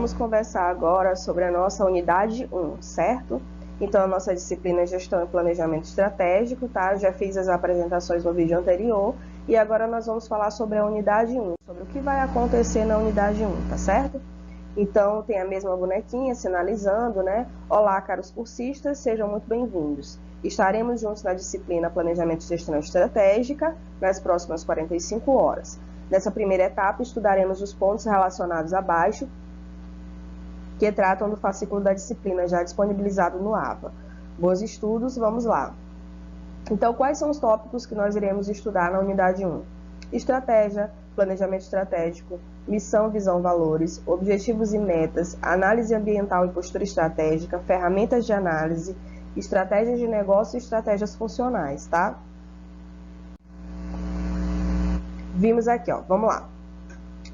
vamos conversar agora sobre a nossa unidade 1, certo? Então, a nossa disciplina é Gestão e Planejamento Estratégico, tá? Eu já fiz as apresentações no vídeo anterior e agora nós vamos falar sobre a unidade 1, sobre o que vai acontecer na unidade 1, tá certo? Então, tem a mesma bonequinha sinalizando, né? Olá, caros cursistas, sejam muito bem-vindos. Estaremos juntos na disciplina Planejamento e Gestão Estratégica nas próximas 45 horas. Nessa primeira etapa, estudaremos os pontos relacionados abaixo, que tratam do fascículo da disciplina já disponibilizado no APA. Bons estudos, vamos lá. Então, quais são os tópicos que nós iremos estudar na unidade 1? Estratégia, planejamento estratégico, missão, visão, valores, objetivos e metas, análise ambiental e postura estratégica, ferramentas de análise, estratégias de negócio e estratégias funcionais, tá? Vimos aqui, ó, vamos lá.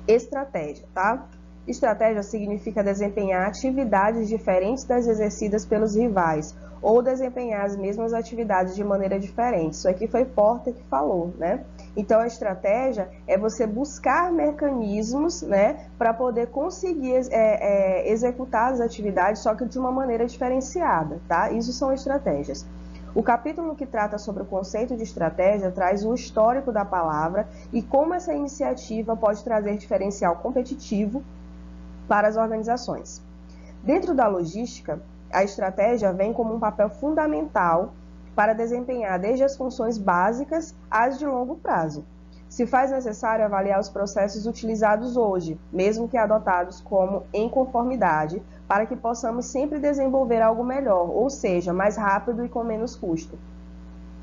Estratégia, tá? Estratégia significa desempenhar atividades diferentes das exercidas pelos rivais, ou desempenhar as mesmas atividades de maneira diferente. Isso aqui foi Porter que falou, né? Então, a estratégia é você buscar mecanismos, né, para poder conseguir executar as atividades, só que de uma maneira diferenciada, tá? Isso são estratégias. O capítulo que trata sobre o conceito de estratégia traz o histórico da palavra e como essa iniciativa pode trazer diferencial competitivo para as organizações. Dentro da logística, a estratégia vem como um papel fundamental para desempenhar desde as funções básicas às de longo prazo. Se faz necessário avaliar os processos utilizados hoje, mesmo que adotados como em conformidade, para que possamos sempre desenvolver algo melhor, ou seja, mais rápido e com menos custo.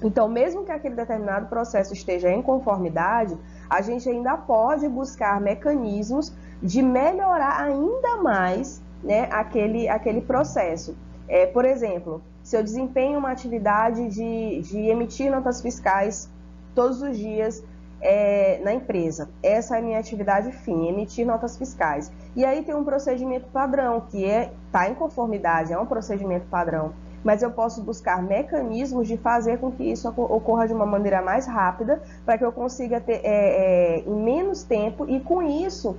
Então, mesmo que aquele determinado processo esteja em conformidade, a gente ainda pode buscar mecanismos de melhorar ainda mais, né, aquele processo. Por exemplo, se eu desempenho uma atividade de emitir notas fiscais todos os dias na empresa, essa é a minha atividade fim, emitir notas fiscais. E aí tem um procedimento padrão, que está em conformidade, é um procedimento padrão, mas eu posso buscar mecanismos de fazer com que isso ocorra de uma maneira mais rápida, para que eu consiga ter em menos tempo, e com isso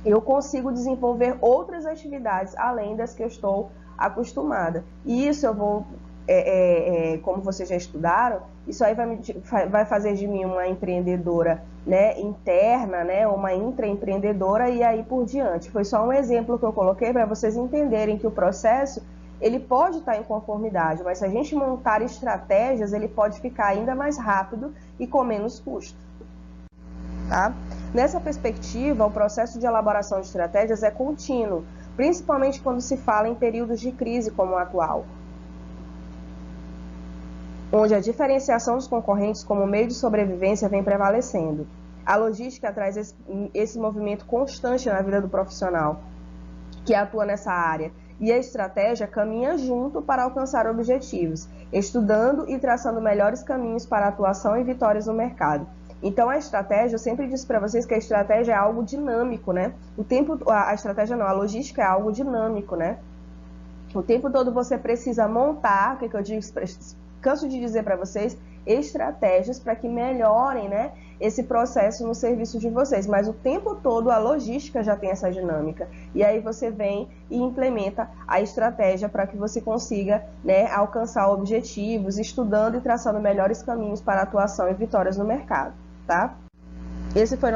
eu consigo desenvolver outras atividades além das que eu estou acostumada. E isso eu vou, como vocês já estudaram, isso aí vai fazer de mim uma empreendedora, né, interna, né, uma intraempreendedora e aí por diante. Foi só um exemplo que eu coloquei para vocês entenderem que o processo ele pode estar em conformidade, mas se a gente montar estratégias, ele pode ficar ainda mais rápido e com menos custo, tá? Nessa perspectiva, o processo de elaboração de estratégias é contínuo, principalmente quando se fala em períodos de crise como o atual, onde a diferenciação dos concorrentes como meio de sobrevivência vem prevalecendo. A logística traz esse movimento constante na vida do profissional que atua nessa área, e a estratégia caminha junto para alcançar objetivos, estudando e traçando melhores caminhos para atuação e vitórias no mercado. Então, a estratégia, eu sempre disse para vocês que a estratégia é algo dinâmico, né? A logística é algo dinâmico, né? O tempo todo você precisa montar, o que eu digo, canso de dizer para vocês, estratégias para que melhorem, né, esse processo no serviço de vocês. Mas o tempo todo a logística já tem essa dinâmica. E aí você vem e implementa a estratégia para que você consiga, né, alcançar objetivos, estudando e traçando melhores caminhos para atuação e vitórias no mercado. Tá? Esse foi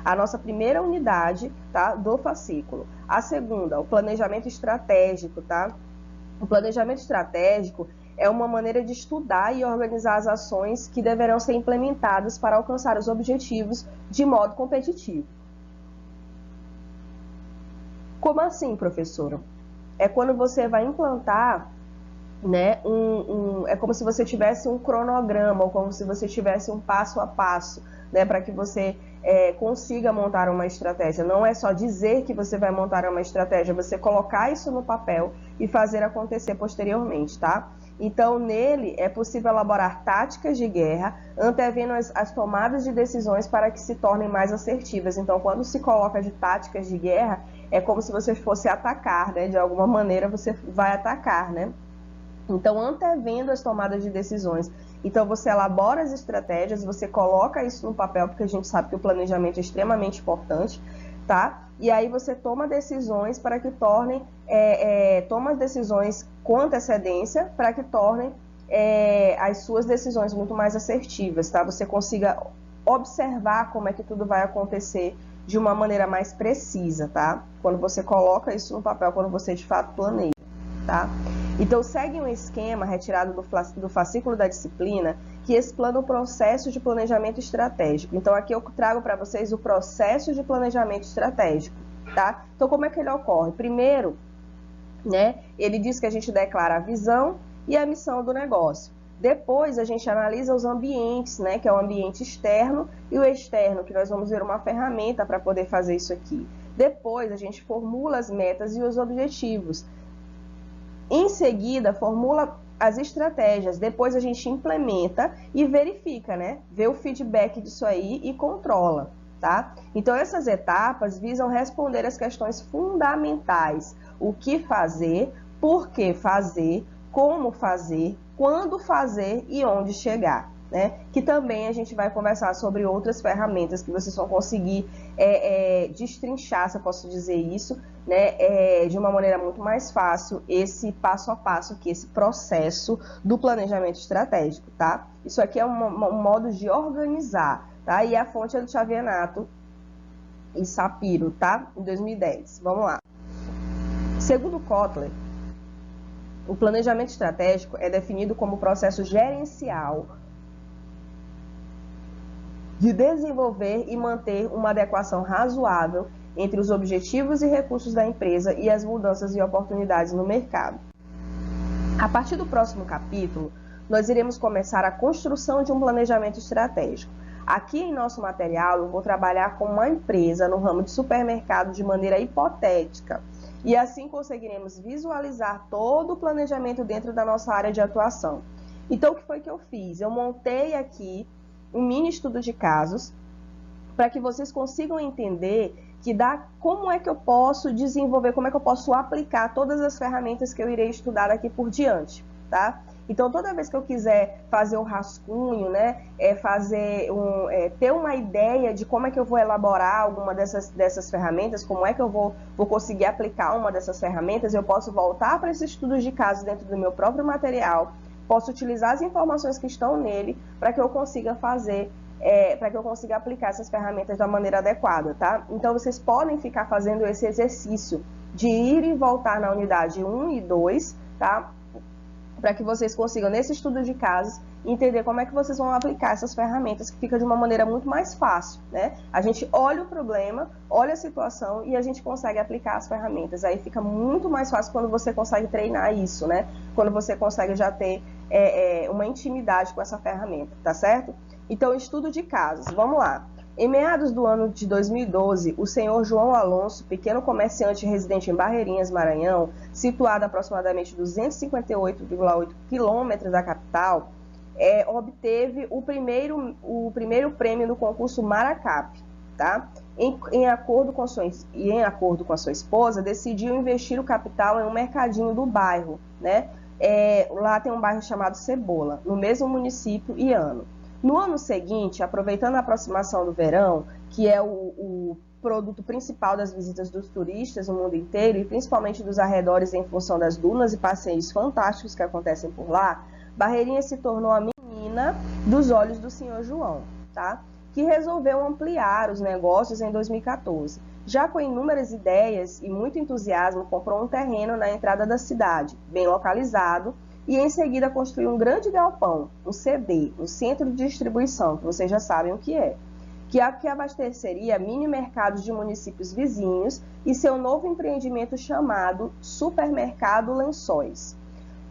a nossa primeira unidade, tá, do fascículo. A segunda, o planejamento estratégico, tá? O planejamento estratégico é uma maneira de estudar e organizar as ações que deverão ser implementadas para alcançar os objetivos de modo competitivo. Como assim, professora? É quando você vai implantar, né, é como se você tivesse um cronograma, ou como se você tivesse um passo a passo, né, para que você consiga montar uma estratégia. Não é só dizer que você vai montar uma estratégia, você colocar isso no papel e fazer acontecer posteriormente, tá? Então, nele é possível elaborar táticas de guerra, antevendo as tomadas de decisões para que se tornem mais assertivas. Então, quando se coloca de táticas de guerra, é como se você fosse atacar, né? De alguma maneira você vai atacar, né? Então, antevendo as tomadas de decisões. Então, você elabora as estratégias, você coloca isso no papel, porque a gente sabe que o planejamento é extremamente importante, tá? E aí você toma decisões para que tornem, toma decisões com antecedência para que tornem as suas decisões muito mais assertivas, tá? Você consiga observar como é que tudo vai acontecer de uma maneira mais precisa, tá? Quando você coloca isso no papel, quando você de fato planeja, tá? Então, segue um esquema retirado do fascículo da disciplina que explana o processo de planejamento estratégico. Então, aqui eu trago para vocês o processo de planejamento estratégico, tá? Então, como é que ele ocorre? Primeiro, né, ele diz que a gente declara a visão e a missão do negócio. Depois, a gente analisa os ambientes, né, que é o ambiente externo e o externo, que nós vamos ver uma ferramenta para poder fazer isso aqui. Depois, a gente formula as metas e os objetivos. Em seguida, formula as estratégias. Depois, a gente implementa e verifica, né? Vê o feedback disso aí e controla, tá? Então, essas etapas visam responder as questões fundamentais. O que fazer, por que fazer, como fazer, quando fazer e onde chegar, né? Que também a gente vai conversar sobre outras ferramentas que vocês vão conseguir destrinchar, se eu posso dizer isso, né? De uma maneira muito mais fácil, esse passo a passo aqui, esse processo do planejamento estratégico, tá? Isso aqui é um modo de organizar, tá? E a fonte é do Xavier e Sapiro, tá? Em 2010. Vamos lá. Segundo Kotler, o planejamento estratégico é definido como processo gerencial de desenvolver e manter uma adequação razoável entre os objetivos e recursos da empresa e as mudanças e oportunidades no mercado. A partir do próximo capítulo, nós iremos começar a construção de um planejamento estratégico. Aqui em nosso material, eu vou trabalhar com uma empresa no ramo de supermercado de maneira hipotética. E assim conseguiremos visualizar todo o planejamento dentro da nossa área de atuação. Então, o que foi que eu fiz? Eu montei aqui um mini estudo de casos para que vocês consigam entender como é que eu posso desenvolver, como é que eu posso aplicar todas as ferramentas que eu irei estudar daqui por diante, tá? Então, toda vez que eu quiser fazer um rascunho, né, ter uma ideia de como é que eu vou elaborar alguma dessas ferramentas, como é que eu vou conseguir aplicar uma dessas ferramentas, eu posso voltar para esses estudos de casos dentro do meu próprio material, posso utilizar as informações que estão nele para que eu consiga aplicar essas ferramentas da maneira adequada, tá? Então, vocês podem ficar fazendo esse exercício de ir e voltar na unidade 1 e 2, tá? Para que vocês consigam, nesse estudo de casos, entender como é que vocês vão aplicar essas ferramentas, que fica de uma maneira muito mais fácil, né? A gente olha o problema, olha a situação e a gente consegue aplicar as ferramentas. Aí fica muito mais fácil quando você consegue treinar isso, né? Quando você consegue já ter uma intimidade com essa ferramenta, tá certo? Então, estudo de casos, vamos lá. Em meados do ano de 2012, o senhor João Alonso, pequeno comerciante residente em Barreirinhas, Maranhão, situado a aproximadamente 258,8 quilômetros da capital, obteve o primeiro prêmio do concurso Maracap, tá? Em acordo com a sua esposa, decidiu investir o capital em um mercadinho do bairro, né? Lá tem um bairro chamado Cebola, no mesmo município e ano. No ano seguinte, aproveitando a aproximação do verão, que é o produto principal das visitas dos turistas no mundo inteiro, e principalmente dos arredores em função das dunas e passeios fantásticos que acontecem por lá, Barreirinha se tornou a menina dos olhos do senhor João, tá? Que resolveu ampliar os negócios em 2014. Já com inúmeras ideias e muito entusiasmo, comprou um terreno na entrada da cidade, bem localizado, e em seguida construiu um grande galpão, um CD, um centro de distribuição, que vocês já sabem o que é, que abasteceria mini mercados de municípios vizinhos e seu novo empreendimento chamado Supermercado Lençóis.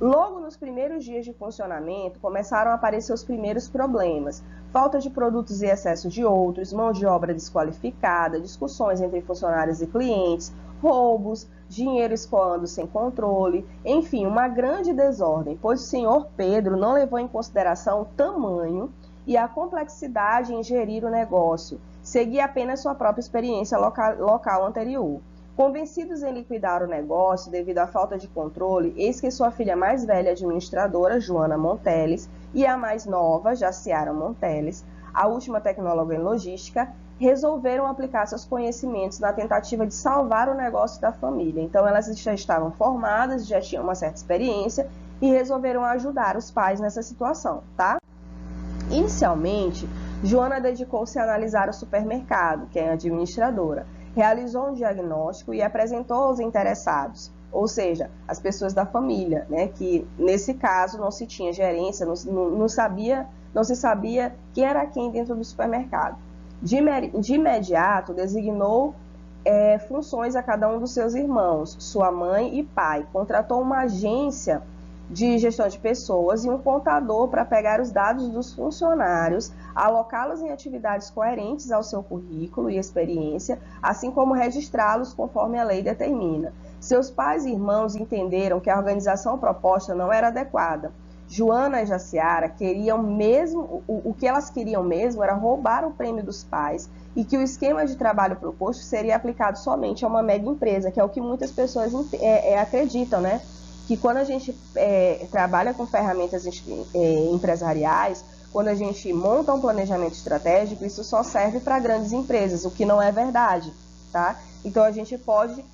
Logo nos primeiros dias de funcionamento, começaram a aparecer os primeiros problemas: falta de produtos e excesso de outros, mão de obra desqualificada, discussões entre funcionários e clientes, roubos, dinheiro escoando sem controle, enfim, uma grande desordem, pois o senhor Pedro não levou em consideração o tamanho e a complexidade em gerir o negócio, seguia apenas sua própria experiência local anterior. Convencidos em liquidar o negócio devido à falta de controle, eis que sua filha mais velha administradora, Joana Monteles, e a mais nova, Jaciara Monteles, a última tecnóloga em logística, resolveram aplicar seus conhecimentos na tentativa de salvar o negócio da família. Então, elas já estavam formadas, já tinham uma certa experiência e resolveram ajudar os pais nessa situação, tá? Inicialmente, Joana dedicou-se a analisar o supermercado, que é a administradora, realizou um diagnóstico e apresentou aos interessados, ou seja, as pessoas da família, né, que nesse caso não se tinha gerência, não se sabia quem era quem dentro do supermercado. De imediato, designou funções a cada um dos seus irmãos, sua mãe e pai, contratou uma agência de gestão de pessoas e um contador para pegar os dados dos funcionários, alocá-los em atividades coerentes ao seu currículo e experiência, assim como registrá-los conforme a lei determina. Seus pais e irmãos entenderam que a organização proposta não era adequada. Joana e Jaciara queriam mesmo, o que elas queriam mesmo era roubar o prêmio dos pais e que o esquema de trabalho proposto seria aplicado somente a uma mega empresa, que é o que muitas pessoas acreditam, né? Que quando a gente trabalha com ferramentas empresariais, quando a gente monta um planejamento estratégico, isso só serve para grandes empresas, o que não é verdade, tá? Então, a gente pode,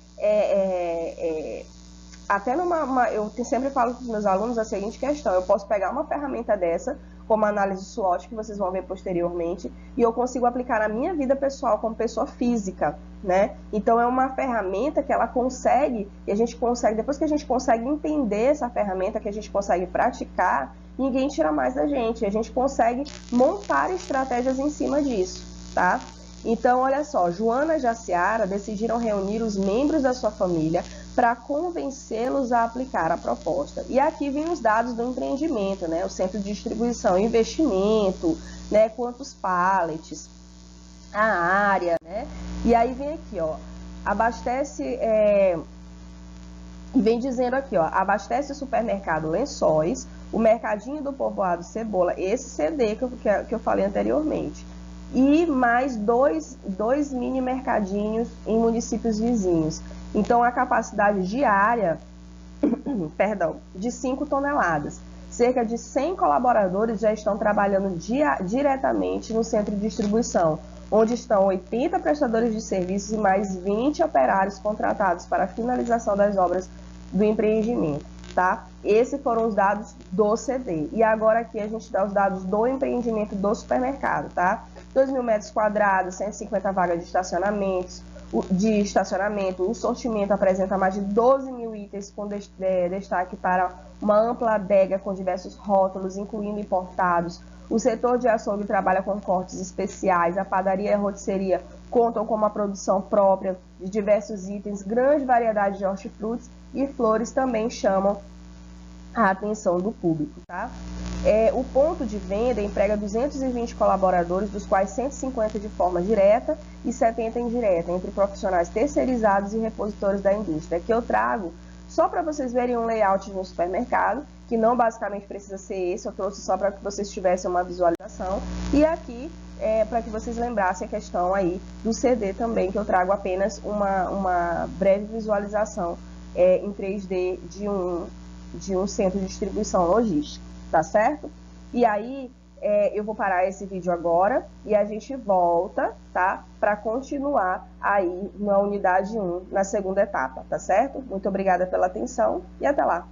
eu sempre falo para os meus alunos a seguinte questão: eu posso pegar uma ferramenta dessa, como a análise SWOT, que vocês vão ver posteriormente, e eu consigo aplicar na minha vida pessoal como pessoa física, né? Então, é uma ferramenta que ela consegue, e a gente consegue, depois que a gente consegue entender essa ferramenta, que a gente consegue praticar, ninguém tira mais da gente, a gente consegue montar estratégias em cima disso, tá? Então, olha só, Joana e Jaciara decidiram reunir os membros da sua família para convencê-los a aplicar a proposta. E aqui vem os dados do empreendimento, né? O centro de distribuição, investimento, né? Quantos pallets, a área, né? E aí vem aqui, ó, vem dizendo aqui, ó, abastece o supermercado Lençóis, o Mercadinho do Povoado Cebola, esse CD que eu falei anteriormente, e mais dois mini mercadinhos em municípios vizinhos. Então, a capacidade diária, de 5 toneladas. Cerca de 100 colaboradores já estão trabalhando diretamente no centro de distribuição, onde estão 80 prestadores de serviços e mais 20 operários contratados para a finalização das obras do empreendimento, tá? Esses foram os dados do CD. E agora aqui a gente dá os dados do empreendimento do supermercado, tá? 2.000 metros quadrados, 150 vagas de estacionamento. O sortimento apresenta mais de 12.000 itens, com destaque para uma ampla adega com diversos rótulos, incluindo importados. O setor de açougue trabalha com cortes especiais. A padaria e a rotisseria contam com uma produção própria de diversos itens. Grande variedade de hortifrutis e flores também chamam a atenção do público, tá? O ponto de venda emprega 220 colaboradores, dos quais 150 de forma direta e 70 indireta, entre profissionais terceirizados e repositores da indústria. Aqui eu trago só para vocês verem um layout de um supermercado, que não basicamente precisa ser esse, eu trouxe só para que vocês tivessem uma visualização. E aqui, para que vocês lembrassem a questão aí do CD também, que eu trago apenas uma breve visualização em 3D de um centro de distribuição logística, tá certo? E aí, eu vou parar esse vídeo agora e a gente volta, tá? Para continuar aí na unidade 1, na segunda etapa, tá certo? Muito obrigada pela atenção e até lá!